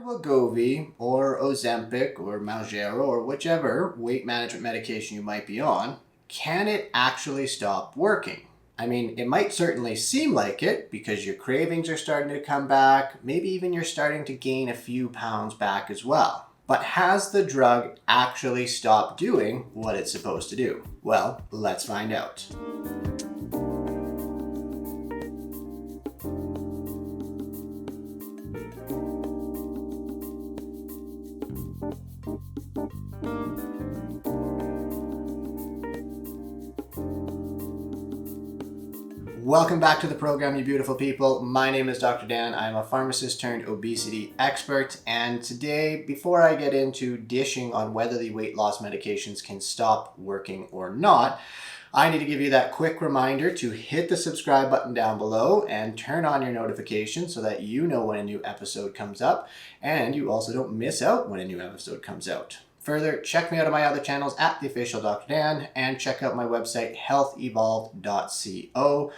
Wegovy or Ozempic or Mounjaro or whichever weight management medication you might be on, can it actually stop working? I mean, it might certainly seem like it because your cravings are starting to come back, maybe even you're starting to gain a few pounds back as well. But has the drug actually stopped doing what it's supposed to do? Well, let's find out. Welcome back to the program, you beautiful people. My name is Dr. Dan. I'm a pharmacist turned obesity expert. And today, before I get into dishing on whether the weight loss medications can stop working or not, I need to give you that quick reminder to hit the subscribe button down below and turn on your notifications so that you know when a new episode comes up and you also don't miss out when a new episode comes out. Further, check me out on my other channels at The Official Dr. Dan and check out my website healthevolved.co.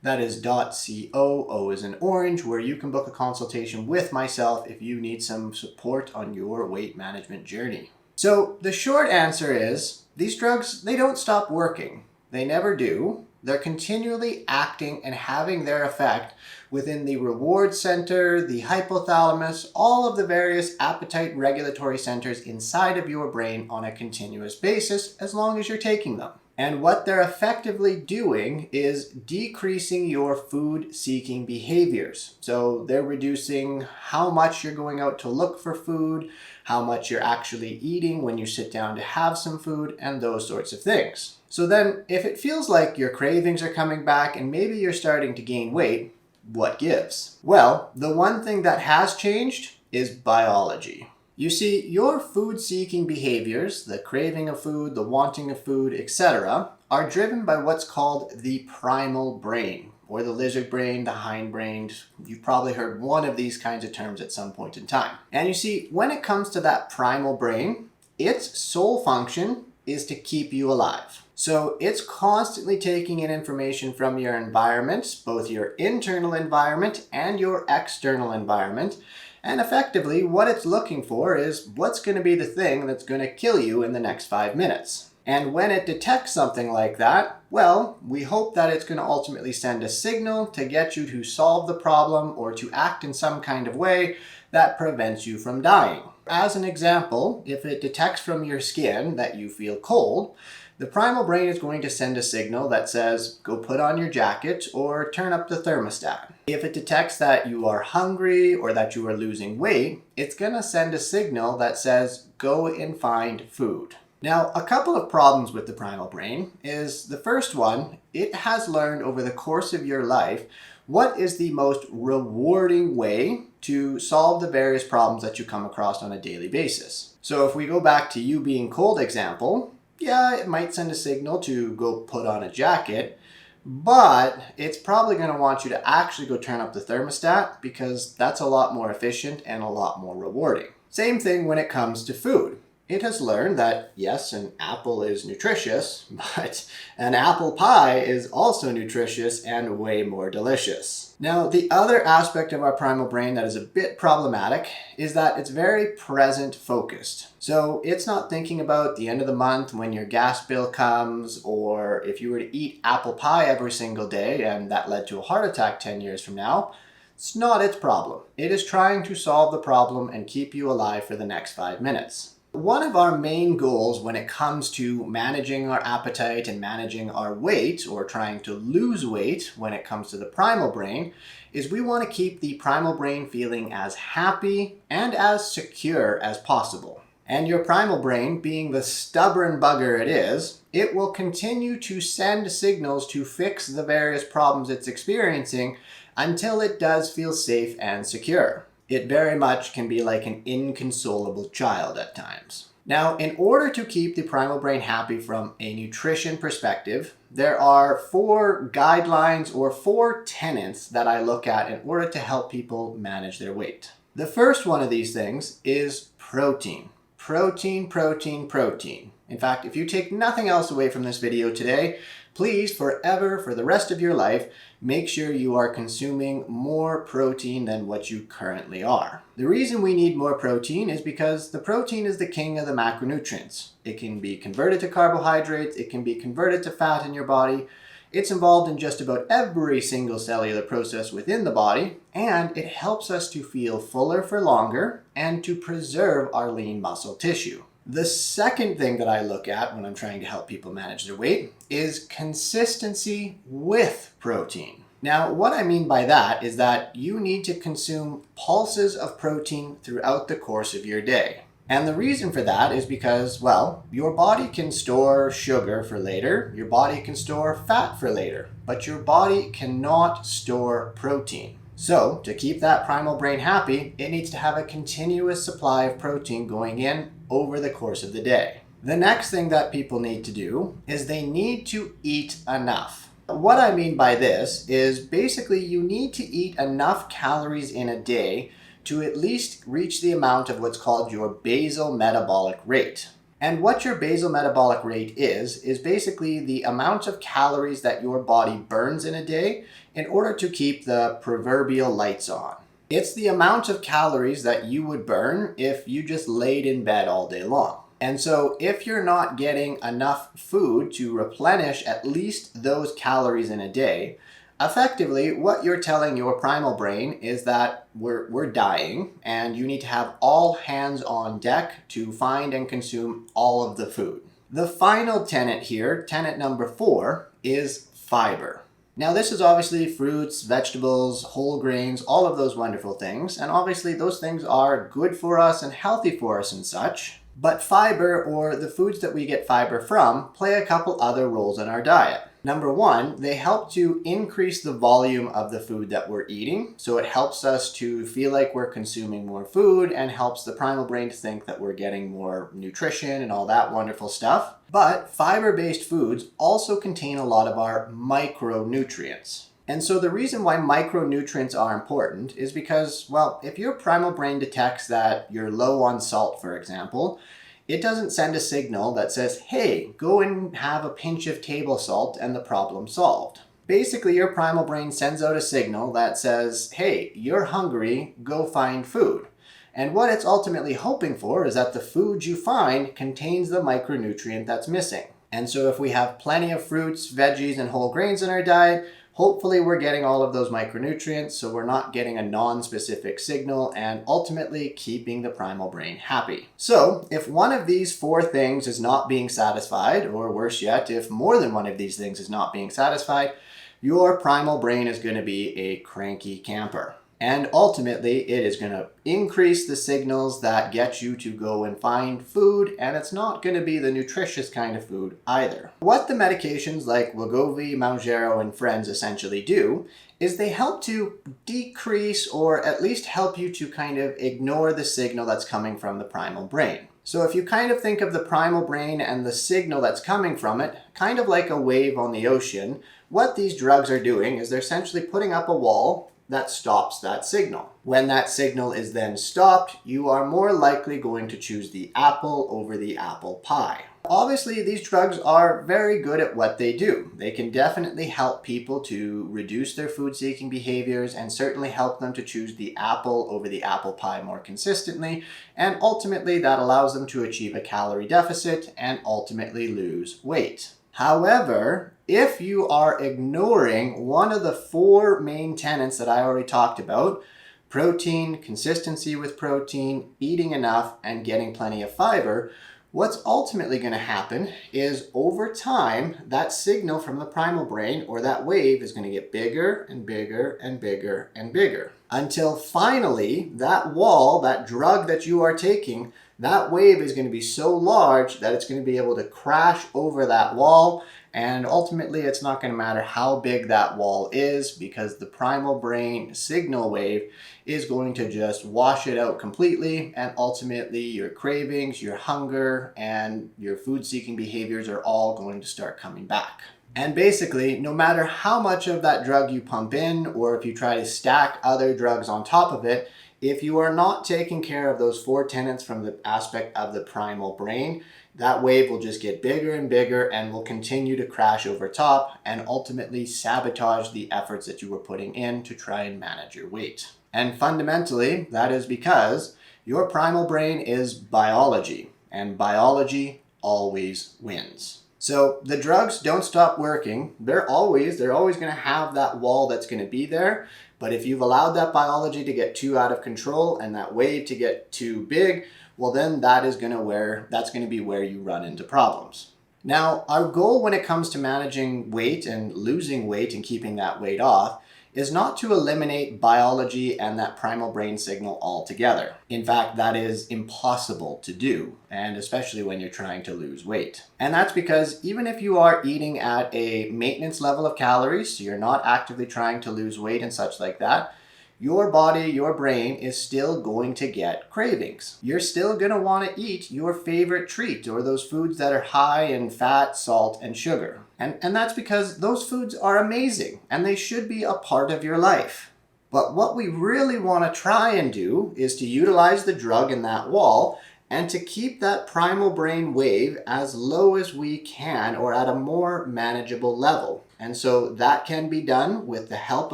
That is .co, O is in orange, where you can book a consultation with myself if you need some support on your weight management journey. So the short answer is, these drugs, they don't stop working. They never do. They're continually acting and having their effect within the reward center, the hypothalamus, all of the various appetite regulatory centers inside of your brain on a continuous basis as long as you're taking them. And what they're effectively doing is decreasing your food-seeking behaviors. So they're reducing how much you're going out to look for food, how much you're actually eating when you sit down to have some food, and those sorts of things. So then, if it feels like your cravings are coming back and maybe you're starting to gain weight, what gives? Well, the one thing that has changed is biology. You see, your food-seeking behaviors, the craving of food, the wanting of food, etc., are driven by what's called the primal brain, or the lizard brain, the hindbrain. You've probably heard one of these kinds of terms at some point in time. And you see, when it comes to that primal brain, its sole function is to keep you alive. So it's constantly taking in information from your environment, both your internal environment and your external environment. And effectively, what it's looking for is what's going to be the thing that's going to kill you in the next 5 minutes. And when it detects something like that, well, we hope that it's going to ultimately send a signal to get you to solve the problem or to act in some kind of way that prevents you from dying. As an example, if it detects from your skin that you feel cold, the primal brain is going to send a signal that says, go put on your jacket or turn up the thermostat. If it detects that you are hungry or that you are losing weight, it's going to send a signal that says, go and find food. Now, a couple of problems with the primal brain is the first one, it has learned over the course of your life what is the most rewarding way to solve the various problems that you come across on a daily basis. So if we go back to you being cold example, yeah, it might send a signal to go put on a jacket, but it's probably going to want you to actually go turn up the thermostat because that's a lot more efficient and a lot more rewarding. Same thing when it comes to food. It has learned that, yes, an apple is nutritious, but an apple pie is also nutritious and way more delicious. Now, the other aspect of our primal brain that is a bit problematic is that it's very present focused. So it's not thinking about the end of the month when your gas bill comes, or if you were to eat apple pie every single day and that led to a heart attack 10 years from now. It's not its problem. It is trying to solve the problem and keep you alive for the next 5 minutes. One of our main goals when it comes to managing our appetite and managing our weight or trying to lose weight when it comes to the primal brain is we want to keep the primal brain feeling as happy and as secure as possible. And your primal brain, being the stubborn bugger it is, it will continue to send signals to fix the various problems it's experiencing until it does feel safe and secure. It very much can be like an inconsolable child at times. Now, in order to keep the primal brain happy from a nutrition perspective, there are 4 guidelines or 4 tenets that I look at in order to help people manage their weight. The first one of these things is protein. Protein, protein, protein. In fact, if you take nothing else away from this video today, please forever, for the rest of your life, make sure you are consuming more protein than what you currently are. The reason we need more protein is because the protein is the king of the macronutrients. It can be converted to carbohydrates, it can be converted to fat in your body. It's involved in just about every single cellular process within the body, and it helps us to feel fuller for longer and to preserve our lean muscle tissue. The second thing that I look at when I'm trying to help people manage their weight is consistency with protein. Now, what I mean by that is that you need to consume pulses of protein throughout the course of your day. And the reason for that is because, well, your body can store sugar for later, your body can store fat for later, but your body cannot store protein. So, to keep that primal brain happy, it needs to have a continuous supply of protein going in over the course of the day. The next thing that people need to do is they need to eat enough. What I mean by this is basically you need to eat enough calories in a day to at least reach the amount of what's called your basal metabolic rate. And what your basal metabolic rate is basically the amount of calories that your body burns in a day in order to keep the proverbial lights on. It's the amount of calories that you would burn if you just laid in bed all day long. And so if you're not getting enough food to replenish at least those calories in a day, effectively, what you're telling your primal brain is that we're dying and you need to have all hands on deck to find and consume all of the food. The final tenet here, tenet number 4, is fiber. Now this is obviously fruits, vegetables, whole grains, all of those wonderful things. And obviously those things are good for us and healthy for us and such. But fiber, or the foods that we get fiber from, play a couple other roles in our diet. Number 1, they help to increase the volume of the food that we're eating. So it helps us to feel like we're consuming more food and helps the primal brain to think that we're getting more nutrition and all that wonderful stuff. But fiber-based foods also contain a lot of our micronutrients. And so the reason why micronutrients are important is because, well, if your primal brain detects that you're low on salt, for example, it doesn't send a signal that says, hey, go and have a pinch of table salt and the problem solved. Basically, your primal brain sends out a signal that says, hey, you're hungry, go find food. And what it's ultimately hoping for is that the food you find contains the micronutrient that's missing. And so if we have plenty of fruits, veggies, and whole grains in our diet, hopefully we're getting all of those micronutrients, so we're not getting a non-specific signal and ultimately keeping the primal brain happy. So if one of these 4 things is not being satisfied, or worse yet, if more than one of these things is not being satisfied, your primal brain is going to be a cranky camper. And ultimately, it is going to increase the signals that get you to go and find food, and it's not going to be the nutritious kind of food either. What the medications like Wegovy, Mounjaro, and friends essentially do is they help to decrease or at least help you to kind of ignore the signal that's coming from the primal brain. So if you kind of think of the primal brain and the signal that's coming from it, kind of like a wave on the ocean, what these drugs are doing is they're essentially putting up a wall that stops that signal. When that signal is then stopped, you are more likely going to choose the apple over the apple pie. Obviously, these drugs are very good at what they do. They can definitely help people to reduce their food-seeking behaviors and certainly help them to choose the apple over the apple pie more consistently. And ultimately, that allows them to achieve a calorie deficit and ultimately lose weight. However, if you are ignoring one of the 4 main tenets that I already talked about, protein, consistency with protein, eating enough, and getting plenty of fiber, what's ultimately going to happen is over time, that signal from the primal brain or that wave is going to get bigger and bigger and bigger and bigger until finally that wall, that drug that you are taking, that wave is going to be so large that it's going to be able to crash over that wall. And ultimately, it's not going to matter how big that wall is because the primal brain signal wave is going to just wash it out completely. And ultimately, your cravings, your hunger, and your food-seeking behaviors are all going to start coming back. And basically, no matter how much of that drug you pump in, or if you try to stack other drugs on top of it, If you are not taking care of those 4 tenets from the aspect of the primal brain, that wave will just get bigger and bigger and will continue to crash over top and ultimately sabotage the efforts that you were putting in to try and manage your weight. And fundamentally, that is because your primal brain is biology, and biology always wins. So the drugs don't stop working. They're always going to have that wall that's going to be there. But if you've allowed that biology to get too out of control and that wave to get too big, well then that's going to be where you run into problems. Now, our goal when it comes to managing weight and losing weight and keeping that weight off is not to eliminate biology and that primal brain signal altogether. In fact, that is impossible to do, and especially when you're trying to lose weight. And that's because even if you are eating at a maintenance level of calories, so you're not actively trying to lose weight and such like that, your body, your brain is still going to get cravings. You're still going to want to eat your favorite treat or those foods that are high in fat, salt, and sugar. And that's because those foods are amazing and they should be a part of your life. But what we really want to try and do is to utilize the drug in that wall and to keep that primal brain wave as low as we can or at a more manageable level. And so that can be done with the help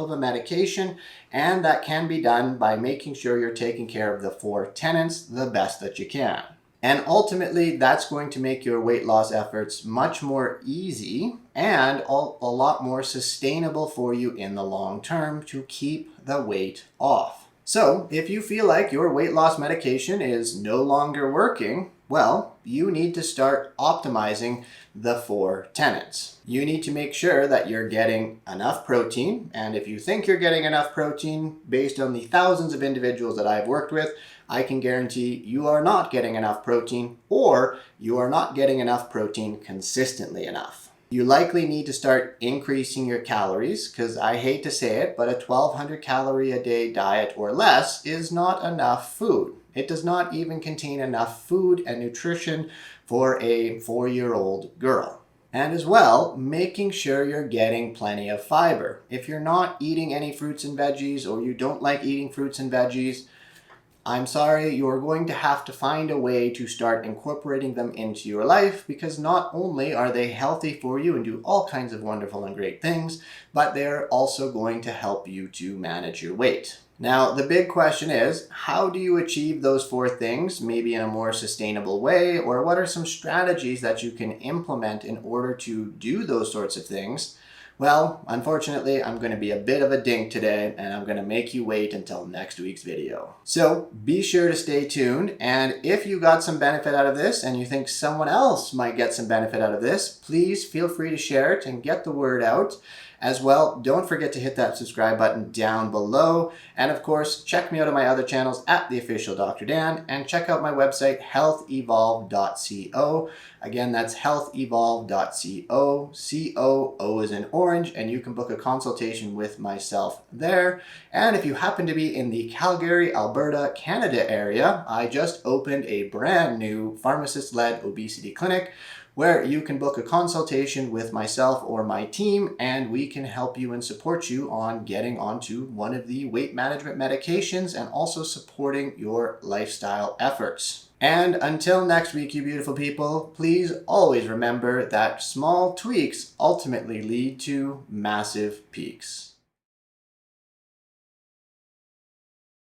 of a medication, and that can be done by making sure you're taking care of the 4 tenets the best that you can. And ultimately, that's going to make your weight loss efforts much more easy and a lot more sustainable for you in the long term to keep the weight off. So if you feel like your weight loss medication is no longer working, well, you need to start optimizing the 4 tenets. You need to make sure that you're getting enough protein, and if you think you're getting enough protein, based on the thousands of individuals that I've worked with, I can guarantee you are not getting enough protein, or you are not getting enough protein consistently enough. You likely need to start increasing your calories, because I hate to say it, but a 1,200 calorie a day diet or less is not enough food. It does not even contain enough food and nutrition for a 4-year-old girl. And as well, making sure you're getting plenty of fiber. If you're not eating any fruits and veggies, or you don't like eating fruits and veggies, I'm sorry, you're going to have to find a way to start incorporating them into your life, because not only are they healthy for you and do all kinds of wonderful and great things, but they're also going to help you to manage your weight. Now, the big question is, how do you achieve those 4 things, maybe in a more sustainable way, or what are some strategies that you can implement in order to do those sorts of things? Well, unfortunately, I'm going to be a bit of a dink today, and I'm going to make you wait until next week's video. So be sure to stay tuned, and if you got some benefit out of this and you think someone else might get some benefit out of this, please feel free to share it and get the word out. As well, don't forget to hit that subscribe button down below. And of course, check me out on my other channels at The Official Dr. Dan, and check out my website, healthevolve.co. Again, that's healthevolve.co. C-O is in orange, and you can book a consultation with myself there. And if you happen to be in the Calgary, Alberta, Canada area, I just opened a brand new pharmacist-led obesity clinic where you can book a consultation with myself or my team, and we can help you and support you on getting onto one of the weight management medications and also supporting your lifestyle efforts. And until next week, you beautiful people, please always remember that small tweaks ultimately lead to massive peaks.